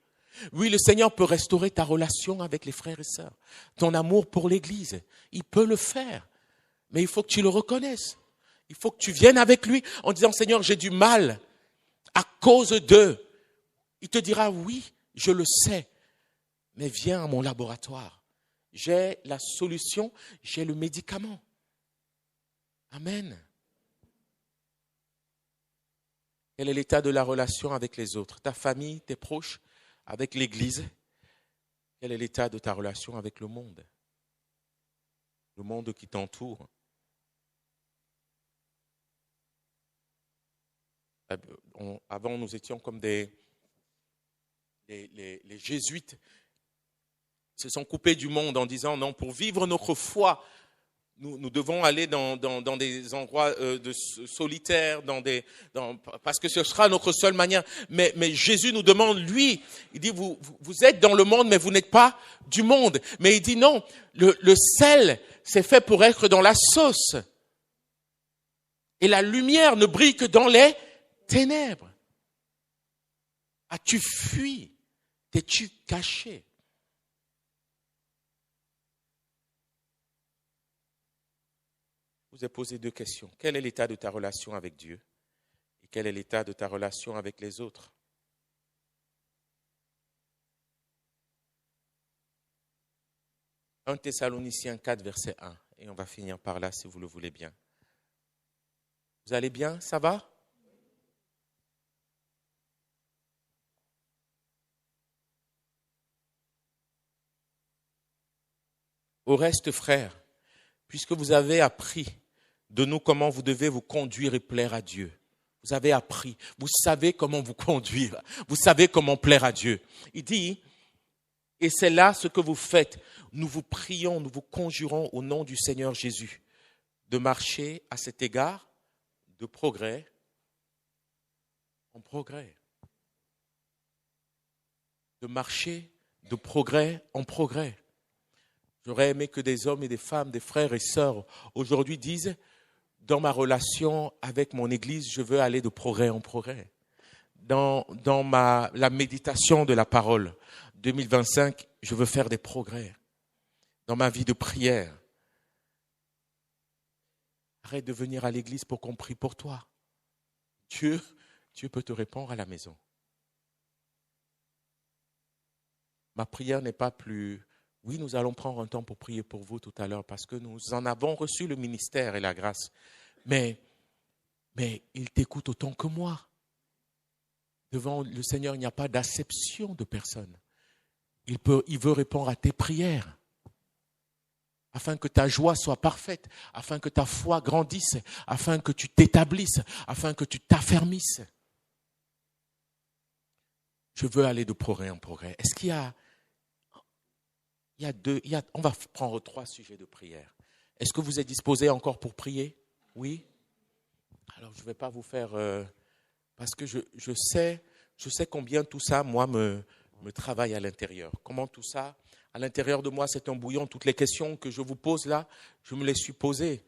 Oui, le Seigneur peut restaurer ta relation avec les frères et sœurs, ton amour pour l'Église. Il peut le faire, mais il faut que tu le reconnaisses. Il faut que tu viennes avec lui en disant, Seigneur, j'ai du mal à cause d'eux. Il te dira, oui, je le sais, mais viens à mon laboratoire. J'ai la solution, j'ai le médicament. Amen. Quel est l'état de la relation avec les autres? Ta famille, tes proches? Avec l'Église, quel est l'état de ta relation avec le monde? Le monde qui t'entoure. Avant, nous étions comme les jésuites se sont coupés du monde en disant non, pour vivre notre foi, nous devons aller dans des endroits solitaires, parce que ce sera notre seule manière. Mais Jésus nous demande, lui, il dit, vous êtes dans le monde, mais vous n'êtes pas du monde. Mais il dit non, le sel, c'est fait pour être dans la sauce. Et la lumière ne brille que dans les ténèbres. As-tu fui? T'es-tu caché? Je vous ai posé 2 questions. Quel est l'état de ta relation avec Dieu? Et quel est l'état de ta relation avec les autres? Un Thessaloniciens 4, verset 1. Et on va finir par là si vous le voulez bien. Vous allez bien? Ça va? Au reste, frères, puisque vous avez appris de nous comment vous devez vous conduire et plaire à Dieu. Vous avez appris, vous savez comment vous conduire, vous savez comment plaire à Dieu. Il dit, et c'est là ce que vous faites. Nous vous prions, nous vous conjurons au nom du Seigneur Jésus de marcher à cet égard de progrès en progrès. De marcher de progrès en progrès. J'aurais aimé que des hommes et des femmes, des frères et sœurs aujourd'hui disent, dans ma relation avec mon Église, je veux aller de progrès en progrès. Dans la méditation de la parole 2025, je veux faire des progrès. Dans ma vie de prière, arrête de venir à l'église pour qu'on prie pour toi. Dieu peut te répondre à la maison. Ma prière n'est pas plus... Oui, nous allons prendre un temps pour prier pour vous tout à l'heure parce que nous en avons reçu le ministère et la grâce. Mais il t'écoute autant que moi. Devant le Seigneur, il n'y a pas d'acception de personne. Il veut répondre à tes prières afin que ta joie soit parfaite, afin que ta foi grandisse, afin que tu t'établisses, afin que tu t'affermisses. Je veux aller de progrès en progrès. Est-ce qu'il y a on va prendre 3 sujets de prière. Est-ce que vous êtes disposés encore pour prier? Oui? Alors, je ne vais pas vous faire... parce que je sais combien tout ça, moi, me travaille à l'intérieur. Comment tout ça, à l'intérieur de moi, c'est un bouillon. Toutes les questions que je vous pose là, je me les suis posées.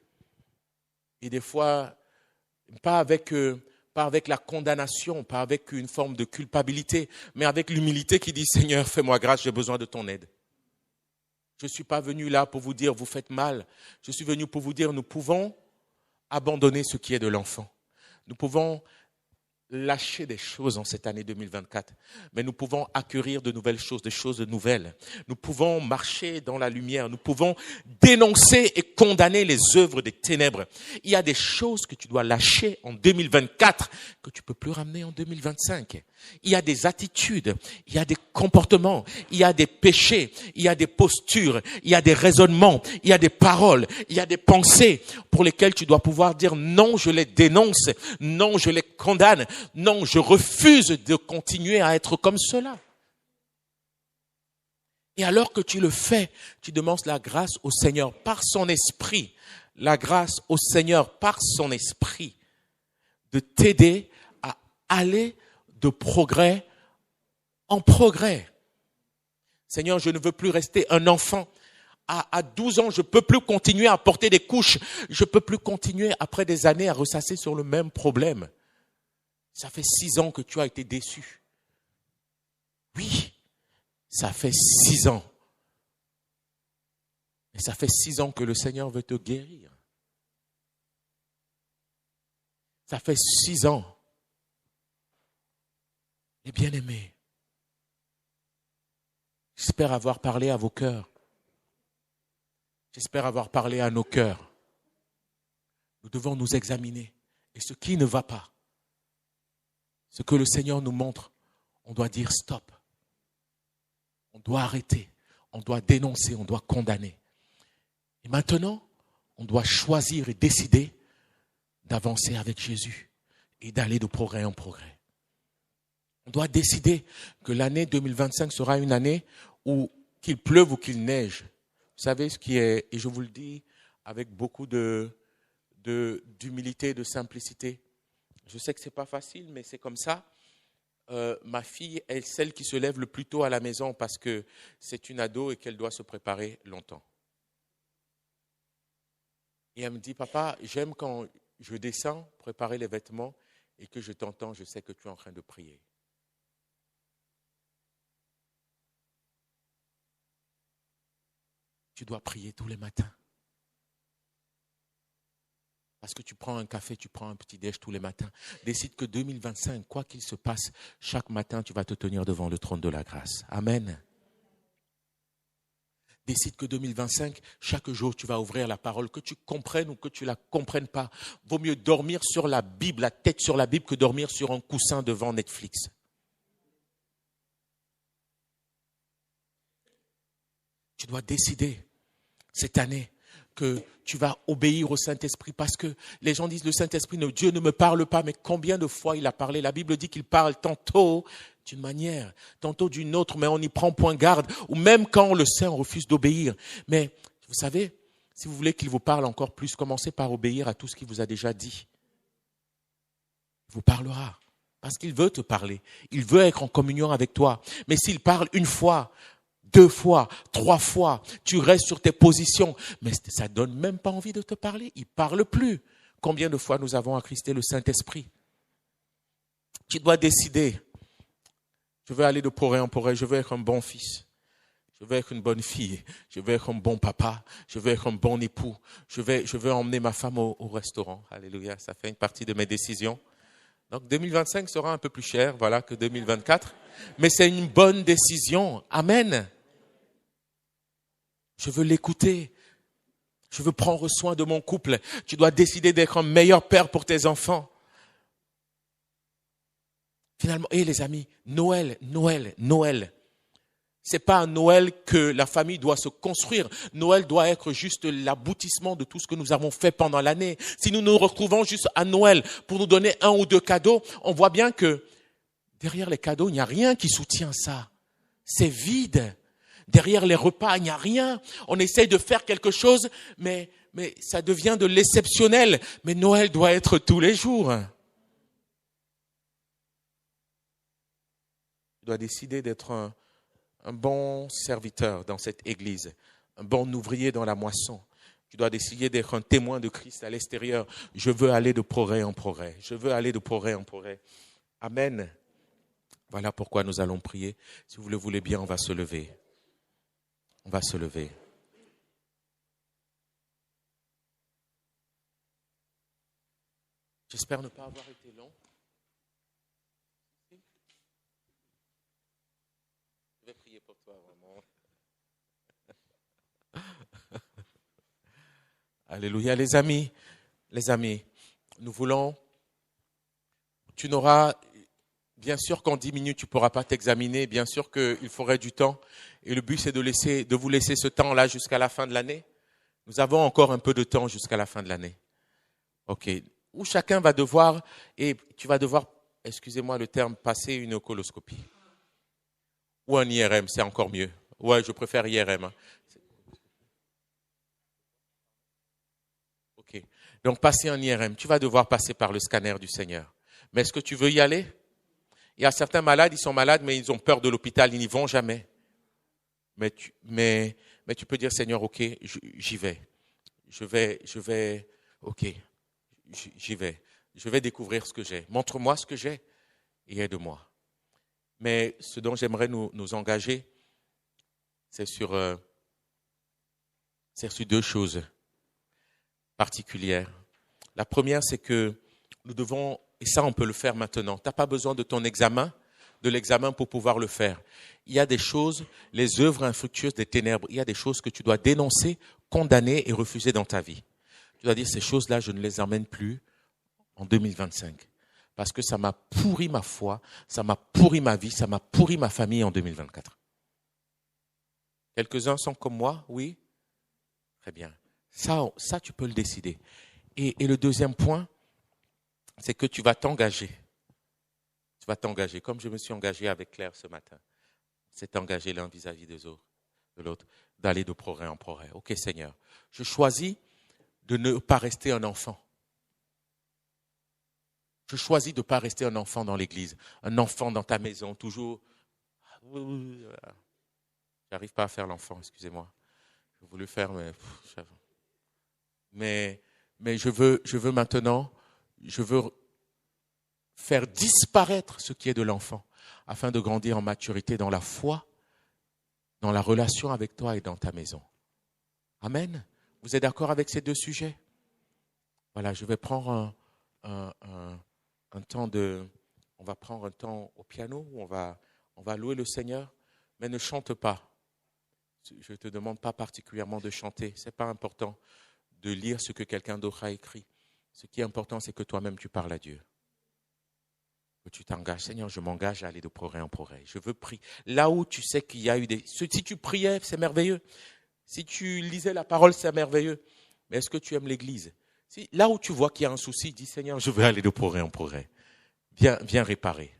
Et des fois, pas avec la condamnation, pas avec une forme de culpabilité, mais avec l'humilité qui dit, Seigneur, fais-moi grâce, j'ai besoin de ton aide. Je ne suis pas venu là pour vous dire, vous faites mal. Je suis venu pour vous dire, nous pouvons abandonner ce qui est de l'enfant. Nous pouvons lâcher des choses en cette année 2024, mais nous pouvons acquérir de nouvelles choses, des choses nouvelles. Nous pouvons marcher dans la lumière, nous pouvons dénoncer et condamner les œuvres des ténèbres. Il y a des choses que tu dois lâcher en 2024 que tu ne peux plus ramener en 2025. Il y a des attitudes, il y a des comportements, il y a des péchés, il y a des postures, il y a des raisonnements, il y a des paroles, il y a des pensées pour lesquelles tu dois pouvoir dire non, je les dénonce, non, je les condamne, non, je refuse de continuer à être comme cela. Et alors que tu le fais, tu demandes la grâce au Seigneur par son esprit, la grâce au Seigneur par son esprit de t'aider à aller de progrès en progrès. Seigneur, je ne veux plus rester un enfant. À 12 ans, je ne peux plus continuer à porter des couches. Je ne peux plus continuer après des années à ressasser sur le même problème. Ça fait 6 ans que tu as été déçu. Oui, ça fait 6 ans. Et ça fait 6 ans que le Seigneur veut te guérir. Ça fait 6 ans. Et bien-aimés, j'espère avoir parlé à vos cœurs. J'espère avoir parlé à nos cœurs. Nous devons nous examiner. Et ce qui ne va pas, ce que le Seigneur nous montre, on doit dire stop. On doit arrêter. On doit dénoncer. On doit condamner. Et maintenant, on doit choisir et décider d'avancer avec Jésus et d'aller de progrès en progrès. On doit décider que l'année 2025 sera une année où qu'il pleuve ou qu'il neige. Vous savez ce qui est, et je vous le dis avec beaucoup d'humilité, de simplicité. Je sais que ce n'est pas facile, mais c'est comme ça. Ma fille est celle qui se lève le plus tôt à la maison parce que c'est une ado et qu'elle doit se préparer longtemps. Et elle me dit, papa, j'aime quand je descends, préparer les vêtements et que je t'entends, je sais que tu es en train de prier. Tu dois prier tous les matins. Parce que tu prends un café, tu prends un petit déj tous les matins. Décide que 2025, quoi qu'il se passe, chaque matin, tu vas te tenir devant le trône de la grâce. Amen. Décide que 2025, chaque jour, tu vas ouvrir la parole, que tu comprennes ou que tu ne la comprennes pas. Vaut mieux dormir sur la Bible, la tête sur la Bible, que dormir sur un coussin devant Netflix. Tu dois décider cette année que tu vas obéir au Saint-Esprit parce que les gens disent le Saint-Esprit, Dieu ne me parle pas, mais combien de fois il a parlé? La Bible dit qu'il parle tantôt d'une manière, tantôt d'une autre, mais on n'y prend point garde, ou même quand on le sait, on refuse d'obéir. Mais vous savez, si vous voulez qu'il vous parle encore plus, commencez par obéir à tout ce qu'il vous a déjà dit. Il vous parlera. Parce qu'il veut te parler. Il veut être en communion avec toi. Mais s'il parle une fois, 2 fois, 3 fois, tu restes sur tes positions, mais ça ne donne même pas envie de te parler. Il ne parle plus. Combien de fois nous avons attristé le Saint-Esprit? Tu dois décider. Je veux aller de progrès en progrès. Je veux être un bon fils. Je veux être une bonne fille. Je veux être un bon papa. Je veux être un bon époux. Je veux emmener ma femme au restaurant. Alléluia. Ça fait une partie de mes décisions. Donc 2025 sera un peu plus cher, voilà, que 2024. Mais c'est une bonne décision. Amen. Je veux l'écouter. Je veux prendre soin de mon couple. Tu dois décider d'être un meilleur père pour tes enfants. Finalement, les amis, Noël. C'est pas un Noël que la famille doit se construire. Noël doit être juste l'aboutissement de tout ce que nous avons fait pendant l'année. Si nous nous retrouvons juste à Noël pour nous donner 1 ou 2 cadeaux, on voit bien que derrière les cadeaux, il n'y a rien qui soutient ça. C'est vide. Derrière les repas, il n'y a rien. On essaye de faire quelque chose, mais ça devient de l'exceptionnel. Mais Noël doit être tous les jours. Tu dois décider d'être un bon serviteur dans cette église, un bon ouvrier dans la moisson. Tu dois décider d'être un témoin de Christ à l'extérieur. Je veux aller de progrès en progrès. Je veux aller de progrès en progrès. Amen. Voilà pourquoi nous allons prier. Si vous le voulez bien, on va se lever. On va se lever. J'espère ne pas avoir été long. Je vais prier pour toi, vraiment. Alléluia, les amis, nous voulons, tu n'auras, bien sûr qu'en 10 minutes, tu ne pourras pas t'examiner, bien sûr qu'il faudrait du temps, et le but c'est de vous laisser ce temps-là jusqu'à la fin de l'année. Nous avons encore un peu de temps jusqu'à la fin de l'année. Ok, où chacun va devoir, et tu vas devoir, excusez-moi le terme, passer une coloscopie. Ou un IRM, c'est encore mieux. Ouais, je préfère IRM. Hein. Ok. Donc, passer un IRM, tu vas devoir passer par le scanner du Seigneur. Mais est-ce que tu veux y aller? Il y a certains malades, ils sont malades, mais ils ont peur de l'hôpital, ils n'y vont jamais. Mais tu peux dire, Seigneur, ok, j'y vais. Ok, j'y vais. Je vais découvrir ce que j'ai. Montre-moi ce que j'ai et aide-moi. Mais ce dont j'aimerais nous engager, c'est sur 2 choses particulières. La première, c'est que nous devons, et ça on peut le faire maintenant, tu n'as pas besoin de l'examen pour pouvoir le faire. Il y a des choses, les œuvres infructueuses des ténèbres, il y a des choses que tu dois dénoncer, condamner et refuser dans ta vie. Tu dois dire, ces choses-là, je ne les emmène plus en 2025. Parce que ça m'a pourri ma foi, ça m'a pourri ma vie, ça m'a pourri ma famille en 2024. Quelques-uns sont comme moi, oui? Très bien. Ça, tu peux le décider. Et le deuxième point, c'est que tu vas t'engager. Tu vas t'engager, comme je me suis engagé avec Claire ce matin. C'est engagé l'un vis-à-vis de l'autre, d'aller de progrès en progrès. Ok, Seigneur, je choisis de ne pas rester un enfant. Je choisis de ne pas rester un enfant dans l'église, un enfant dans ta maison, toujours. J'arrive pas à faire l'enfant, excusez-moi. J'ai voulu faire, mais Mais je veux maintenant, je veux faire disparaître ce qui est de l'enfant, afin de grandir en maturité dans la foi, dans la relation avec toi et dans ta maison. Amen. Vous êtes d'accord avec ces deux sujets? Voilà, je vais prendre un temps on va prendre un temps au piano où on va louer le Seigneur, mais ne chante pas. Je ne te demande pas particulièrement de chanter, ce n'est pas important de lire ce que quelqu'un d'autre a écrit. Ce qui est important, c'est que toi-même tu parles à Dieu. Que tu t'engages. Seigneur, je m'engage à aller de progrès en progrès. Je veux prier. Là où tu sais qu'il y a eu si tu priais, c'est merveilleux. Si tu lisais la parole, c'est merveilleux. Mais est-ce que tu aimes l'Église? Là où tu vois qu'il y a un souci, dis Seigneur, je veux aller de progrès en progrès. Viens réparer.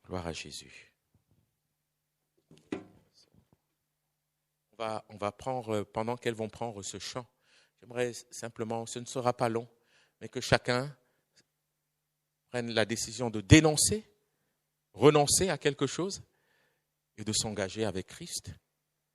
Gloire à Jésus. On va prendre, pendant qu'elles vont prendre ce chant, j'aimerais simplement, ce ne sera pas long, mais que chacun prenne la décision de dénoncer, renoncer à quelque chose et de s'engager avec Christ